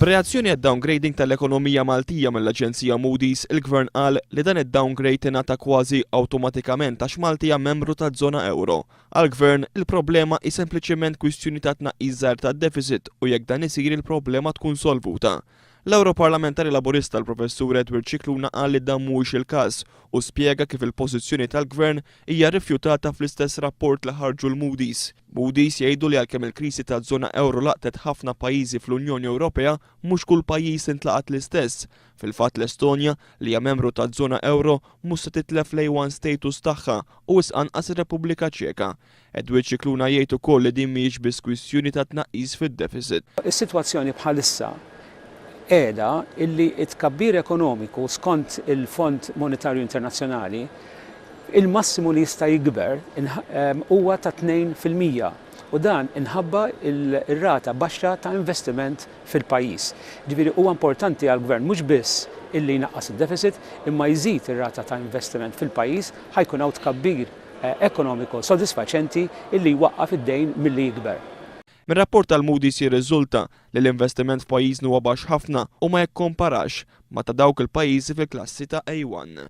B'reazzjoni għad-downgrading tal-ekonomija Maltija mill-Aġenzija Moody's, il-Gvern qal li dan id-downgrade ingħata kważi awtomatikament għax Malti hija membru taż-żona euro. Għall-Gvern il-problema hi sempliċement kwistjoni ta' tnaqqis żgħar tad-deficit u jekk dan isir il-problema tkun solvuta. L-Europarlamentari Laburista l-Professur Edward Cicluna qal li dan mhuwiex il-każ u spjega kif il-pożizzjoni tal-Gvern hija rrifjutata fl-istess rapport li ħarġu l-Moody's. Moody's jgħidu li għalkemm il-krisi taż-żona euro laqtet ħafna pajjiżi fl-Unjoni Ewropea, mhux kull pajjiż intlaqat l-istess. Fil-fatt l-Estonja li hija membru taż-żona euro mhux se titlef l-A1 status tagħha u anqas ir-Repubblika Ċeka. Edward Cicluna jgħid ukoll li din mhijiex biss kwistjoni ta' tnaqqis fid-deficit. Is-sitwazzjoni bħalissa qiegħda illi t-tkabbir ekonomiku skont il-Fond Monetarju Internazzjonali il-massimu li jista' jikber huwa ta' 2% u dan inħabba ir-rata baxxa ta' investiment fil-pajjiż. Ġifieri huwa importanti għall-Gvern mhux biss illi jnaqqas id-deficit imma jżid ir-rata ta' investiment fil-pajjiż ħajkun hawn tkabbir ekonomiku sodisfaċenti illi jwaqqaf id-dejn milli jikber. Mir-rapport tal-Moody's jirriżulta li l-investiment f'pajjiżna huwa baxx ħafna u ma jikkomparax ma ta' dawk il-pajjiżi fil-klassi ta' A1.